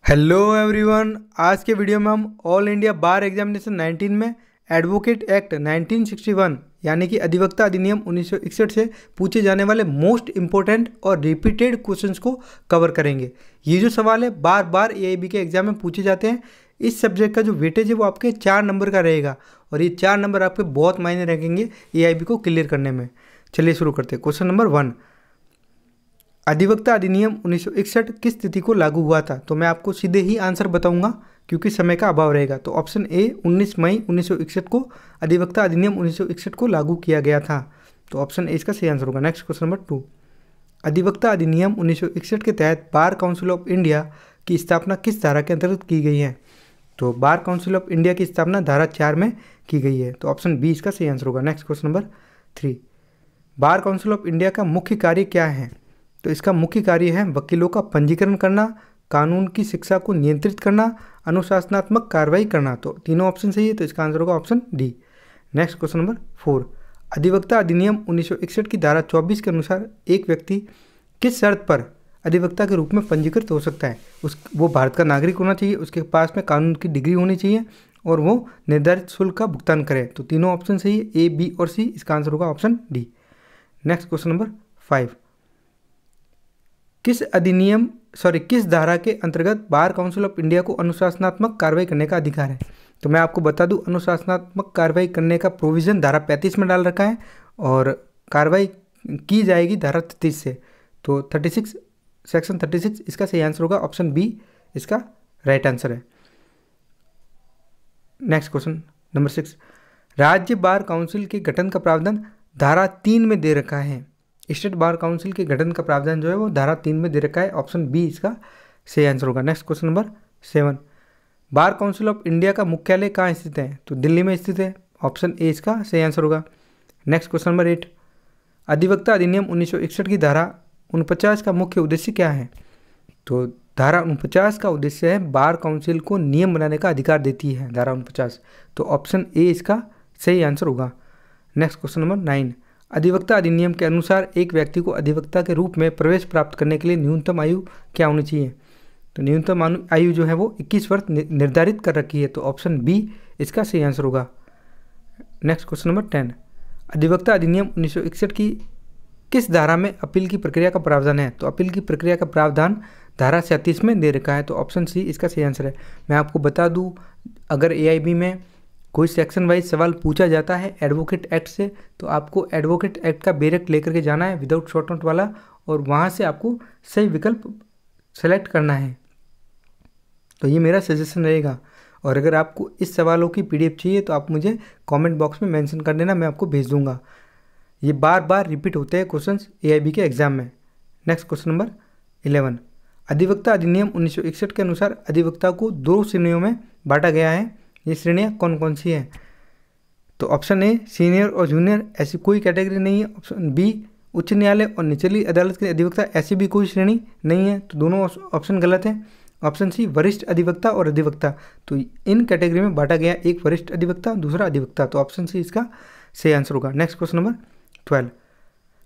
Hello everyone. आज के video में हम ऑल इंडिया बार एग्जामिनेशन 19 में एडवोकेट एक्ट 1961 यानी कि अधिवक्ता अधिनियम 1961 से पूछे जाने वाले मोस्ट इंपॉर्टेंट और रिपीटेड क्वेश्चंस को कवर करेंगे। ये जो सवाल है बार बार एआईबी के एग्जाम में पूछे जाते हैं। इस सब्जेक्ट का जो वेटेज है वो आपके 4 नंबर का रहेगा और ये 4 नंबर आपके बहुत मायने रखेंगे एआईबी को क्लियर करने में। चलिए शुरू करते हैं। क्वेश्चन नंबर 1, अधिवक्ता अधिनियम 1961 किस तिथि को लागू हुआ था? तो मैं आपको सीधे ही आंसर बताऊंगा क्योंकि समय का अभाव रहेगा। तो ऑप्शन ए 19 मई 1961 को अधिवक्ता अधिनियम 1961 को लागू किया गया था। तो ऑप्शन ए इसका सही आंसर होगा। नेक्स्ट क्वेश्चन नंबर 2, अधिवक्ता अधिनियम 1961 के तहत बार काउंसिल ऑफ इंडिया की स्थापना किस धारा के अंतर्गत की गई है? तो बार काउंसिल ऑफ इंडिया की स्थापना धारा 4 में की गई है। तो ऑप्शन बी इसका सही आंसर होगा। Next question number 3, bar council of India का मुख्य कार्य क्या है? तो इसका मुख्य कार्य है वकीलों का पंजीकरण करना, कानून की शिक्षा को नियंत्रित करना, अनुशासनात्मक कार्रवाई करना। तो तीनों ऑप्शन सही है, तो इसका आंसर होगा option D. Next question number 4, अधिवक्ता अधिनियम 1961 की धारा 24 के अनुसार एक व्यक्ति किस शर्त पर अधिवक्ता के रूप में पंजीकृत हो सकता है? वो भारत का नागरिक होना चाहिए, उसके पास में कानून की डिग्री होनी चाहिए और वो निर्धारित शुल्क का भुगतान करे। तो तीनों ऑप्शन सही है, ए, बी और सी। इसका आंसर होगा option D. Next question number 5, किस धारा के अंतर्गत बार काउंसिल ऑफ इंडिया को अनुशासनात्मक कार्रवाई करने का अधिकार है? तो मैं आपको बता दूं, अनुशासनात्मक कार्रवाई करने का प्रोविज़न धारा 35 में डाल रखा है और कार्रवाई की जाएगी धारा 33 से। तो 36 सेक्शन 36 इसका सही आंसर होगा। ऑप्शन बी इसका राइट आंसर है। नेक्स्ट क्वेश्चन नंबर 6, राज्य बार काउंसिल के गठन का प्रावधान धारा 3 में दे रखा है। स्टेट बार काउंसिल के गठन का प्रावधान जो है वो धारा 3 में दे रखा है। ऑप्शन बी इसका सही आंसर होगा। Next question number 7, bar council of India का मुख्यालय कहाँ स्थित है? तो दिल्ली में स्थित है। ऑप्शन ए इसका सही आंसर होगा। नेक्स्ट क्वेश्चन नंबर 8, अधिवक्ता अधिनियम 1961 की धारा 49 का मुख्य उद्देश्य क्या है? तो धारा 49 का उद्देश्य है बार काउंसिल को नियम बनाने का अधिकार देती है धारा 49। तो ऑप्शन ए इसका सही आंसर होगा। नेक्स्ट क्वेश्चन नंबर 9, अधिवक्ता अधिनियम के अनुसार एक व्यक्ति को अधिवक्ता के रूप में प्रवेश प्राप्त करने के लिए न्यूनतम आयु क्या होनी चाहिए? तो न्यूनतम आयु जो है वो 21 वर्ष निर्धारित कर रखी है। तो ऑप्शन बी इसका सही आंसर होगा। नेक्स्ट क्वेश्चन नंबर 10, अधिवक्ता अधिनियम 1961 की किस धारा में अपील की प्रक्रिया का प्रावधान है? तो अपील की प्रक्रिया का प्रावधान धारा 37 में दे रखा है। तो ऑप्शन सी इसका सही आंसर है। मैं आपको बता दूँ, अगर एआईबी में कोई सेक्शन वाइज सवाल पूछा जाता है एडवोकेट एक्ट से, तो आपको एडवोकेट एक्ट का बेरक लेकर के जाना है विदाउट शॉर्ट नोट वाला, और वहाँ से आपको सही विकल्प सेलेक्ट करना है। तो ये मेरा सजेशन रहेगा। और अगर आपको इस सवालों की पीडीएफ चाहिए तो आप मुझे कमेंट बॉक्स में मेंशन कर देना, मैं आपको भेज दूंगा। ये बार बार रिपीट होते हैं क्वेश्चंस एआईबी के एग्जाम में। नेक्स्ट क्वेश्चन नंबर 11, अधिवक्ता अधिनियम 1961 के अनुसार अधिवक्ता को 2 श्रेणियों में बांटा गया है। ये श्रेणियाँ कौन कौन सी हैं? तो ऑप्शन ए सीनियर और जूनियर, ऐसी कोई कैटेगरी नहीं है। ऑप्शन बी उच्च न्यायालय और निचली अदालत के अधिवक्ता, ऐसी भी कोई श्रेणी नहीं है। तो दोनों ऑप्शन गलत हैं। ऑप्शन सी वरिष्ठ अधिवक्ता और अधिवक्ता, तो इन कैटेगरी में बांटा गया, एक वरिष्ठ अधिवक्ता दूसरा अधिवक्ता। तो ऑप्शन सी इसका सही आंसर होगा। नेक्स्ट क्वेश्चन नंबर 12,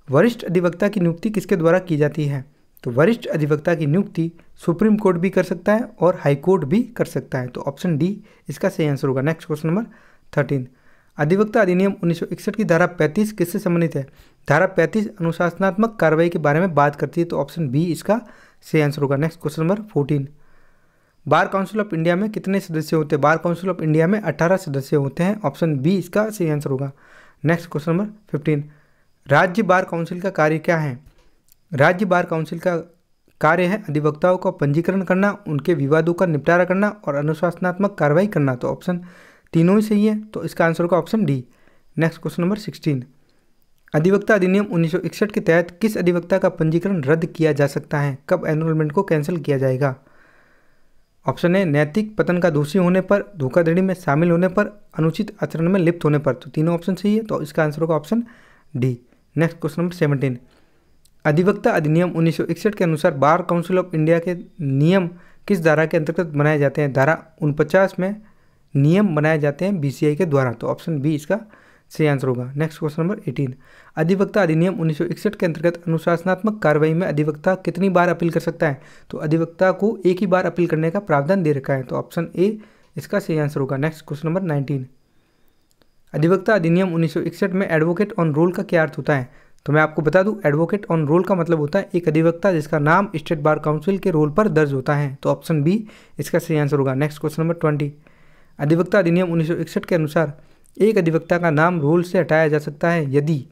वरिष्ठ अधिवक्ता की नियुक्ति किसके द्वारा की जाती है? तो वरिष्ठ अधिवक्ता की नियुक्ति सुप्रीम कोर्ट भी कर सकता है और हाई कोर्ट भी कर सकता है। तो ऑप्शन डी इसका सही आंसर होगा। नेक्स्ट क्वेश्चन नंबर 13, अधिवक्ता अधिनियम 1961 की धारा 35 किससे संबंधित है? धारा 35 अनुशासनात्मक कार्रवाई के बारे में बात करती है। तो ऑप्शन बी इसका सही आंसर होगा। Next question number 14, bar council of India में कितने सदस्य होते हैं? बार काउंसिल ऑफ इंडिया में 18 सदस्य होते हैं। ऑप्शन बी इसका सही आंसर होगा। नेक्स्ट क्वेश्चन नंबर 15, राज्य बार काउंसिल का कार्य क्या है? राज्य बार काउंसिल का कार्य है अधिवक्ताओं का पंजीकरण करना, उनके विवादों का निपटारा करना और अनुशासनात्मक कार्रवाई करना। तो ऑप्शन तीनों ही सही है, तो इसका आंसर होगा option D. Next question number 16, अधिवक्ता अधिनियम 1961 के तहत किस अधिवक्ता का पंजीकरण रद्द किया जा सकता है? कब एनरोलमेंट को कैंसिल किया जाएगा? ऑप्शन ए नैतिक पतन का दोषी होने पर, धोखाधड़ी में शामिल होने पर, अनुचित आचरण में लिप्त होने पर। तो तीनों ऑप्शन सही है, तो इसका आंसर होगा option D. Next question number 17, अधिवक्ता अधिनियम 1961 के अनुसार बार काउंसिल ऑफ इंडिया के नियम किस धारा के अंतर्गत बनाए जाते हैं? धारा 49 में नियम बनाए जाते हैं बीसीआई के द्वारा। तो ऑप्शन बी इसका सही आंसर होगा। नेक्स्ट क्वेश्चन नंबर 18, अधिवक्ता अधिनियम 1961 के अंतर्गत अनुशासनात्मक कार्रवाई में अधिवक्ता कितनी बार अपील कर सकता है? तो अधिवक्ता को एक ही बार अपील करने का प्रावधान दे रखा है, तो ऑप्शन ए इसका सही आंसर होगा। नेक्स्ट क्वेश्चन नंबर 19, अधिवक्ता अधिनियम 1961 में एडवोकेट ऑन रोल का क्या अर्थ होता है? तो मैं आपको बता दूं, एडवोकेट ऑन रोल का मतलब होता है एक अधिवक्ता जिसका नाम स्टेट बार काउंसिल के रोल पर दर्ज होता है, तो ऑप्शन बी इसका सही आंसर होगा। नेक्स्ट क्वेश्चन नंबर 20, अधिवक्ता अधिनियम 1961 के अनुसार एक अधिवक्ता का नाम रोल से हटाया जा सकता है यदि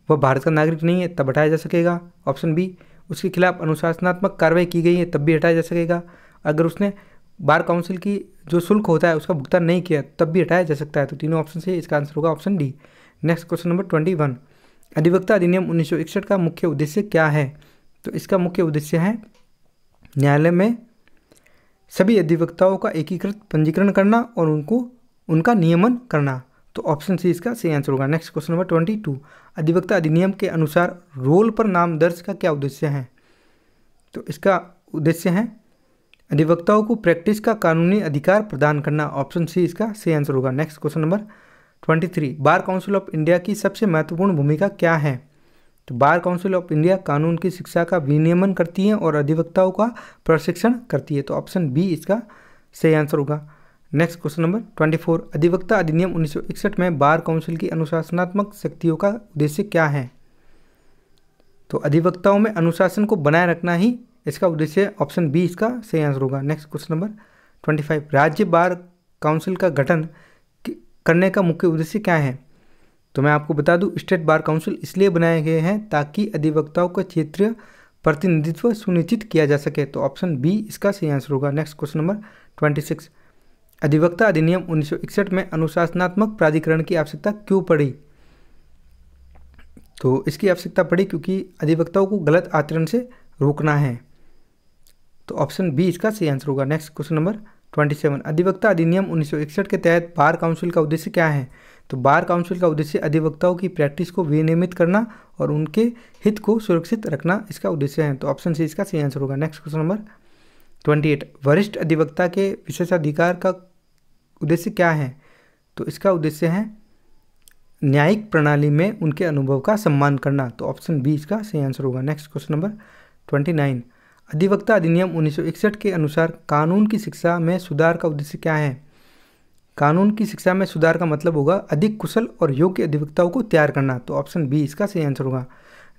वह भारत का नागरिक नहीं है, तब हटाया जा सकेगा। ऑप्शन बी, उसके खिलाफ अनुशासनात्मक कार्रवाई की गई है तब भी हटाया जा सकेगा। अगर उसने बार काउंसिल की जो शुल्क होता है उसका भुगतान नहीं किया तब भी हटाया जा सकता है, तो तीनों ऑप्शन से इसका आंसर होगा option D. Next question number 21, अधिवक्ता अधिनियम 1961 का मुख्य उद्देश्य क्या है? तो इसका मुख्य उद्देश्य है न्यायालय में सभी अधिवक्ताओं का एकीकृत पंजीकरण करना और उनका नियमन करना, तो ऑप्शन सी इसका सही आंसर होगा। नेक्स्ट क्वेश्चन नंबर 22, अधिवक्ता अधिनियम के अनुसार रोल पर नाम दर्ज का क्या उद्देश्य है? तो इसका उद्देश्य है अधिवक्ताओं को प्रैक्टिस का कानूनी अधिकार प्रदान करना, ऑप्शन सी इसका सही आंसर होगा। Next question number 23, bar council of India की सबसे महत्वपूर्ण भूमिका क्या है? तो बार काउंसिल ऑफ इंडिया कानून की शिक्षा का विनियमन करती है और अधिवक्ताओं का प्रशिक्षण करती है, तो ऑप्शन बी इसका सही आंसर होगा। नेक्स्ट क्वेश्चन नंबर 24, अधिवक्ता अधिनियम 1961 में बार काउंसिल की अनुशासनात्मक शक्तियों का उद्देश्य क्या है? तो अधिवक्ताओं में अनुशासन को बनाए रखना ही इसका उद्देश्य, ऑप्शन बी इसका सही आंसर होगा। नेक्स्ट क्वेश्चन नंबर 25, राज्य बार काउंसिल का गठन करने का मुख्य उद्देश्य क्या है? तो मैं आपको बता दूं, स्टेट बार काउंसिल इसलिए बनाए गए हैं ताकि अधिवक्ताओं का क्षेत्रीय प्रतिनिधित्व सुनिश्चित किया जा सके, तो ऑप्शन बी इसका सही आंसर होगा। नेक्स्ट क्वेश्चन नंबर 26, अधिवक्ता अधिनियम 1961 में अनुशासनात्मक प्राधिकरण की आवश्यकता क्यों पड़ी? तो इसकी आवश्यकता पड़ी क्योंकि अधिवक्ताओं को गलत आचरण से रोकना है, तो ऑप्शन बी इसका सही आंसर होगा। नेक्स्ट क्वेश्चन नंबर 27, अधिवक्ता अधिनियम 1961 के तहत बार काउंसिल का उद्देश्य क्या है? तो बार काउंसिल का उद्देश्य अधिवक्ताओं की प्रैक्टिस को विनियमित करना और उनके हित को सुरक्षित रखना इसका उद्देश्य है, तो ऑप्शन सी इसका सही आंसर होगा। नेक्स्ट क्वेश्चन नंबर 28, वरिष्ठ अधिवक्ता के विशेषाधिकार का उद्देश्य क्या है? तो इसका उद्देश्य है न्यायिक प्रणाली में उनके अनुभव का सम्मान करना, तो ऑप्शन बी इसका सही आंसर होगा। नेक्स्ट क्वेश्चन नंबर 29, अधिवक्ता अधिनियम 1961 के अनुसार कानून की शिक्षा में सुधार का उद्देश्य क्या है? कानून की शिक्षा में सुधार का मतलब होगा अधिक कुशल और योग्य अधिवक्ताओं को तैयार करना, तो ऑप्शन बी इसका सही आंसर होगा।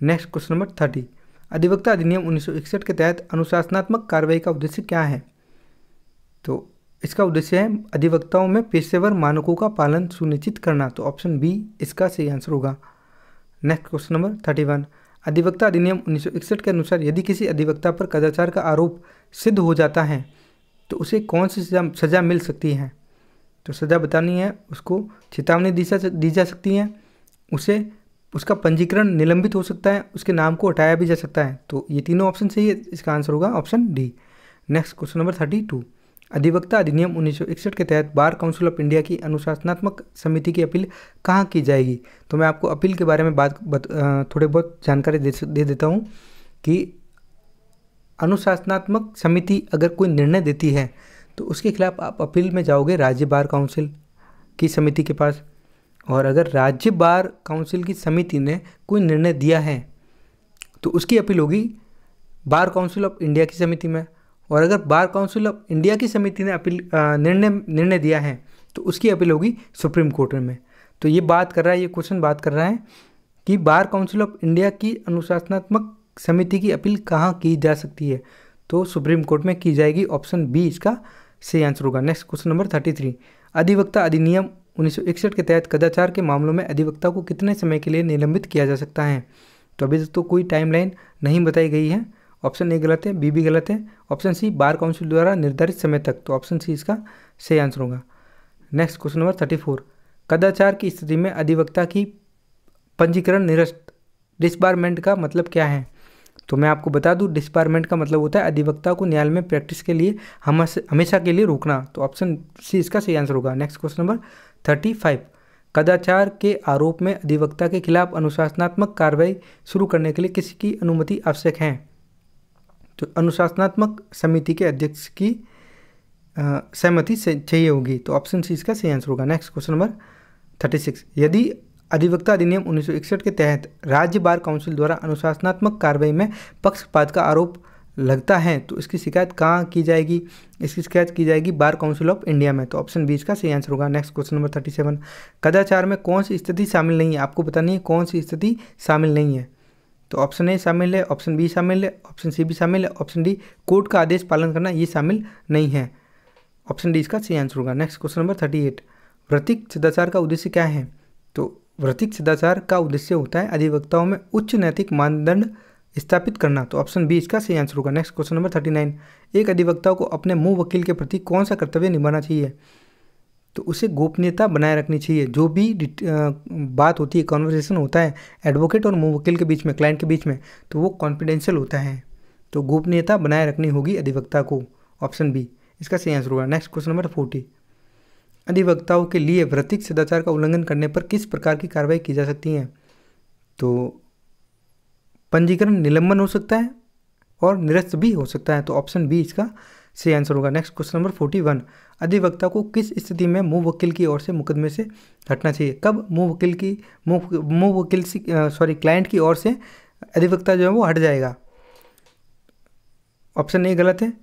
नेक्स्ट क्वेश्चन नंबर 30, अधिवक्ता अधिनियम 1961 के तहत अनुशासनात्मक कार्रवाई का उद्देश्य क्या है? तो इसका उद्देश्य है अधिवक्ताओं में पेशेवर मानकों का पालन सुनिश्चित करना, तो ऑप्शन बी इसका सही आंसर होगा। नेक्स्ट क्वेश्चन नंबर 31, अधिवक्ता अधिनियम 1961 के अनुसार यदि किसी अधिवक्ता पर कदाचार का आरोप सिद्ध हो जाता है तो उसे कौन सी सज़ा मिल सकती है? तो सज़ा बतानी है, उसको चेतावनी दी जा सकती है, उसे उसका पंजीकरण निलंबित हो सकता है, उसके नाम को हटाया भी जा सकता है, तो ये तीनों ऑप्शन सही है, इसका आंसर होगा option D. Next question number 32, अधिवक्ता अधिनियम 1961 के तहत बार काउंसिल ऑफ इंडिया की अनुशासनात्मक समिति की अपील कहाँ की जाएगी? तो मैं आपको अपील के बारे में थोड़े बहुत जानकारी दे देता हूँ कि अनुशासनात्मक समिति अगर कोई निर्णय देती है तो उसके खिलाफ आप अपील में जाओगे राज्य बार काउंसिल की समिति के पास, और अगर राज्य बार काउंसिल की समिति ने कोई निर्णय दिया है तो उसकी अपील होगी बार काउंसिल ऑफ इंडिया की समिति में, और अगर बार काउंसिल ऑफ इंडिया की समिति ने अपील निर्णय दिया है तो उसकी अपील होगी सुप्रीम कोर्ट में। तो ये क्वेश्चन बात कर रहा है कि बार काउंसिल ऑफ इंडिया की अनुशासनात्मक समिति की अपील कहाँ की जा सकती है? तो सुप्रीम कोर्ट में की जाएगी, ऑप्शन बी इसका सही आंसर होगा। नेक्स्ट क्वेश्चन नंबर 33, अधिवक्ता अधिनियम 1961 के तहत कदाचार के मामलों में अधिवक्ता को कितने समय के लिए निलंबित किया जा सकता है? तो अभी तक तो कोई टाइमलाइन नहीं बताई गई है, ऑप्शन ए गलत है, बी भी गलत है, ऑप्शन सी बार काउंसिल द्वारा निर्धारित समय तक, तो ऑप्शन सी इसका सही आंसर होगा। नेक्स्ट क्वेश्चन नंबर 34, कदाचार की स्थिति में अधिवक्ता की पंजीकरण निरस्त डिसबारमेंट का मतलब क्या है? तो मैं आपको बता दूं, डिसबारमेंट का मतलब होता है अधिवक्ता को न्यायालय में प्रैक्टिस के लिए हमेशा के लिए रोकना, तो ऑप्शन सी इसका सही आंसर होगा। नेक्स्ट क्वेश्चन नंबर 35, कदाचार के आरोप में अधिवक्ता के खिलाफ अनुशासनात्मक कार्रवाई शुरू करने के लिए किसकी अनुमति आवश्यक है? तो अनुशासनात्मक समिति के अध्यक्ष की सहमति चाहिए होगी, तो ऑप्शन सी इसका सही आंसर होगा। नेक्स्ट क्वेश्चन नंबर 36, यदि अधिवक्ता अधिनियम 1961 के तहत राज्य बार काउंसिल द्वारा अनुशासनात्मक कार्रवाई में पक्षपात का आरोप लगता है तो इसकी शिकायत कहाँ की जाएगी? इसकी शिकायत की जाएगी बार काउंसिल ऑफ इंडिया में। तो ऑप्शन बी इसका सही आंसर होगा। नेक्स्ट क्वेश्चन नंबर 37, कदाचार में कौन सी स्थिति शामिल नहीं है? आपको बतानी है कौन सी स्थिति शामिल नहीं है। तो ऑप्शन ए शामिल है, ऑप्शन बी शामिल है, ऑप्शन सी भी शामिल है, ऑप्शन डी कोर्ट का आदेश पालन करना ये शामिल नहीं है। ऑप्शन डी इसका सही आंसर होगा। नेक्स्ट क्वेश्चन नंबर 38, वृत्तिक सदाचार का उद्देश्य क्या है? तो वृत्तिक सदाचार का उद्देश्य होता है अधिवक्ताओं में उच्च नैतिक मानदंड स्थापित करना। तो ऑप्शन बी इसका सही आंसर होगा। नेक्स्ट क्वेश्चन नंबर 39, एक अधिवक्ता को अपने मुंह वकील के प्रति कौन सा कर्तव्य निभाना चाहिए? तो उसे गोपनीयता बनाए रखनी चाहिए। जो भी बात होती है, कॉन्वर्सेशन होता है एडवोकेट और मुंह वकील के बीच में, क्लाइंट के बीच में, तो वो कॉन्फिडेंशियल होता है। तो गोपनीयता बनाए रखनी होगी अधिवक्ता को। ऑप्शन बी इसका सही आंसर होगा। नेक्स्ट क्वेश्चन नंबर 40, अधिवक्ताओं के लिए वृत्तिक सदाचार का उल्लंघन करने पर किस प्रकार की कार्रवाई की जा सकती है? तो पंजीकरण, निलंबन हो सकता है और निरस्त भी हो सकता है। तो ऑप्शन बी इसका सही आंसर होगा। नेक्स्ट क्वेश्चन नंबर 41, अधिवक्ता को किस स्थिति में मुंह वकील की ओर से मुकदमे से हटना चाहिए? कब क्लाइंट की ओर से अधिवक्ता जो है वो हट जाएगा? ऑप्शन ए गलत है।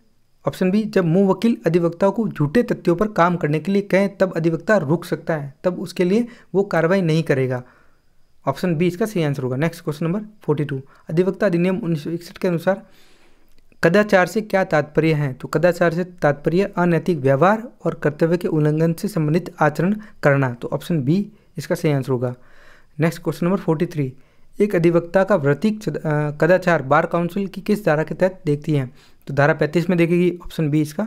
ऑप्शन बी, जब मुंह वकील अधिवक्ता को झूठे तथ्यों पर काम करने के लिए कहें तब अधिवक्ता रुक सकता है, तब उसके लिए वो कार्रवाई नहीं करेगा। ऑप्शन बी इसका सही आंसर होगा। नेक्स्ट क्वेश्चन नंबर 42, अधिवक्ता अधिनियम 1961 के अनुसार कदाचार से क्या तात्पर्य है? तो कदाचार से तात्पर्य अनैतिक व्यवहार और कर्तव्य के उल्लंघन से संबंधित आचरण करना। तो ऑप्शन बी इसका सही आंसर होगा। नेक्स्ट क्वेश्चन नंबर 43, एक अधिवक्ता का वृत्तिक कदाचार बार काउंसिल की किस धारा के तहत देखती है? तो धारा 35 में देखेगी। ऑप्शन बी इसका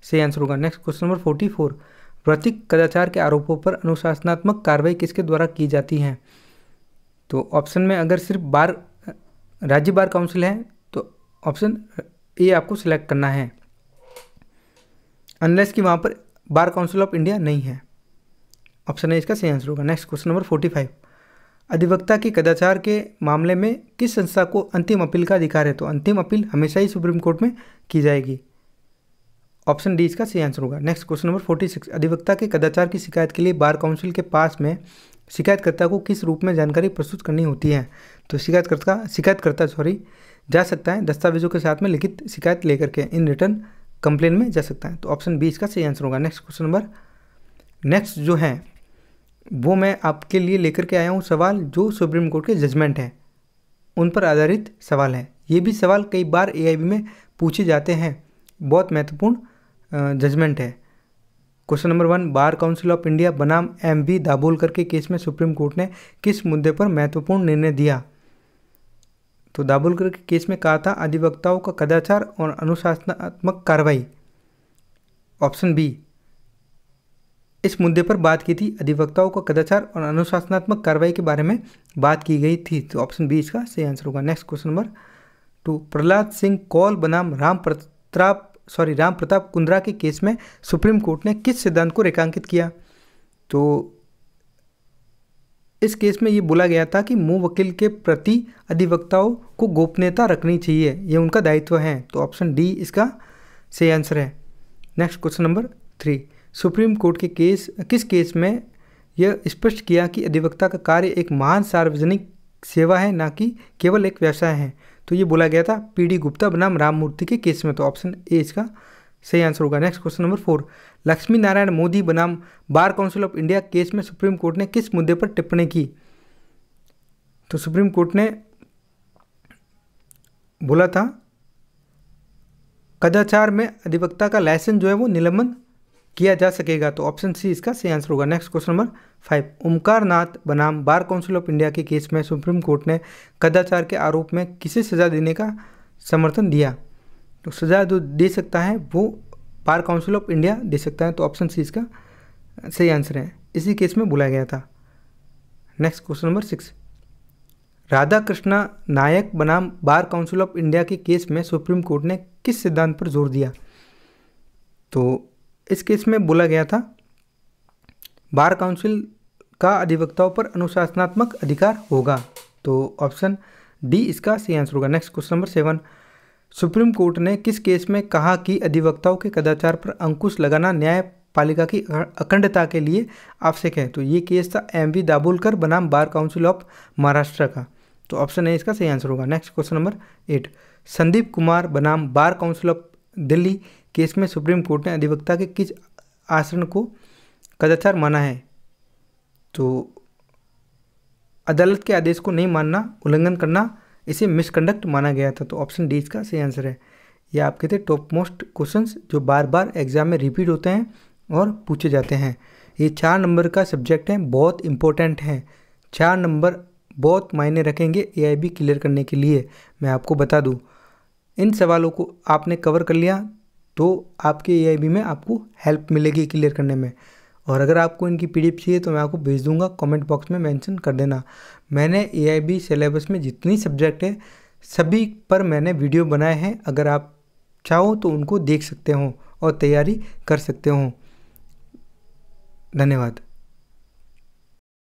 सही आंसर होगा। नेक्स्ट क्वेश्चन नंबर 44, वृत्तिक कदाचार के आरोपों पर अनुशासनात्मक कार्रवाई किसके द्वारा की जाती है? तो ऑप्शन में अगर सिर्फ राज्य बार काउंसिल है तो ऑप्शन ए आपको सिलेक्ट करना है, अनलेस कि वहाँ पर बार काउंसिल ऑफ इंडिया नहीं है। ऑप्शन ए इसका सही आंसर होगा। नेक्स्ट क्वेश्चन नंबर 45, अधिवक्ता के कदाचार के मामले में किस संस्था को अंतिम अपील का अधिकार है? तो अंतिम अपील हमेशा ही सुप्रीम कोर्ट में की जाएगी। ऑप्शन डी इसका सही आंसर होगा। नेक्स्ट क्वेश्चन नंबर 46, अधिवक्ता के कदाचार की शिकायत के लिए बार काउंसिल के पास में शिकायतकर्ता को किस रूप में जानकारी प्रस्तुत करनी होती है? तो शिकायतकर्ता जा सकता है दस्तावेजों के साथ में लिखित शिकायत लेकर के इन रिटर्न कंप्लेन में जा सकता है। तो ऑप्शन बी इसका सही आंसर होगा। नेक्स्ट जो है वो मैं आपके लिए लेकर के आया हूँ सवाल जो सुप्रीम कोर्ट के जजमेंट हैं उन पर आधारित सवाल है। ये भी सवाल कई बार AIB में पूछे जाते हैं, बहुत महत्वपूर्ण जजमेंट है। Question number 1, bar council of India बनाम MV दाभोलकर के केस में सुप्रीम कोर्ट ने किस मुद्दे पर महत्वपूर्ण निर्णय दिया? तो दाभोलकर के केस में कहा था अधिवक्ताओं का कदाचार और अनुशासनात्मक कार्रवाई। ऑप्शन बी इस मुद्दे पर बात की थी, अधिवक्ताओं का कदाचार और अनुशासनात्मक कार्रवाई के बारे में बात की गई थी। तो ऑप्शन बी इसका सही आंसर होगा। Next question number 2, Prahlad Singh Kaul बनाम राम प्रताप कुंद्रा के केस में सुप्रीम कोर्ट ने किस सिद्धांत को रेखांकित किया? तो इस केस में ये बोला गया था कि मुंह वकील के प्रति अधिवक्ताओं को गोपनीयता रखनी चाहिए, ये उनका दायित्व है। तो ऑप्शन डी इसका सही आंसर है। Next question number 3, supreme court के किस केस में यह स्पष्ट किया कि अधिवक्ता का कार्य एक महान सार्वजनिक सेवा है, ना कि केवल एक व्यवसाय है? तो ये बोला गया था PD गुप्ता बनाम राममूर्ति के केस में। तो ऑप्शन ए इसका सही आंसर होगा। Next question number 4, Lakshmi Narayan Modi बनाम bar council of India case में सुप्रीम कोर्ट ने किस मुद्दे पर टिप्पणी की? तो सुप्रीम कोर्ट ने बोला था कदाचार में अधिवक्ता का लाइसेंस जो है वो निलंबन किया जा सकेगा। तो ऑप्शन सी इसका सही आंसर होगा। Next question number 5, Omkar Nath बनाम बार काउंसिल ऑफ इंडिया के केस में सुप्रीम कोर्ट ने कदाचार के आरोप में किसे सजा देने का समर्थन दिया? तो सजा जो दे सकता है वो बार काउंसिल ऑफ इंडिया दे सकता है। तो ऑप्शन सी इसका सही आंसर है, इसी केस में बुलाया गया था। Next question number 6, Radha Krishna Nayak बनाम बार काउंसिल ऑफ इंडिया के केस में सुप्रीम कोर्ट ने किस सिद्धांत पर जोर दिया? तो इस केस में बोला गया था बार काउंसिल का अधिवक्ताओं पर अनुशासनात्मक अधिकार होगा। तो ऑप्शन डी इसका सही आंसर होगा। Next question number 7, supreme court ने किस केस में कहा कि अधिवक्ताओं के कदाचार पर अंकुश लगाना न्याय पालिका की अखंडता के लिए आवश्यक है। तो ये केस था MV दाभोलकर बनाम बार काउंसिल ऑफ महाराष्ट्र का। तो ऑप्शन ए इसका सही आंसर होगा। Next question number 8, Sandeep Kumar बनाम bar council of Delhi case में सुप्रीम कोर्ट ने अधिवक्ता के किस आचरण को कदाचार माना है? तो अदालत के आदेश को नहीं मानना, उल्लंघन करना, इसे मिसकंडक्ट माना गया था। तो ऑप्शन डी इसका सही आंसर है। ये आपके थे टॉप मोस्ट क्वेश्चंस जो बार बार एग्जाम में रिपीट होते हैं और पूछे जाते हैं। ये 4 नंबर का सब्जेक्ट है, बहुत इंपॉर्टेंट है। 4 नंबर बहुत मायने रखेंगे AIB क्लियर करने के लिए। मैं आपको बता दूं, इन सवालों को आपने कवर कर लिया तो आपके AIB में आपको हेल्प मिलेगी क्लियर करने में। और अगर आपको इनकी PDF चाहिए तो मैं आपको भेज दूंगा, कमेंट बॉक्स में मेंशन कर देना। मैंने AIB सिलेबस में जितनी सब्जेक्ट है सभी पर मैंने वीडियो बनाए हैं, अगर आप चाहो तो उनको देख सकते हो और तैयारी कर सकते हो। धन्यवाद।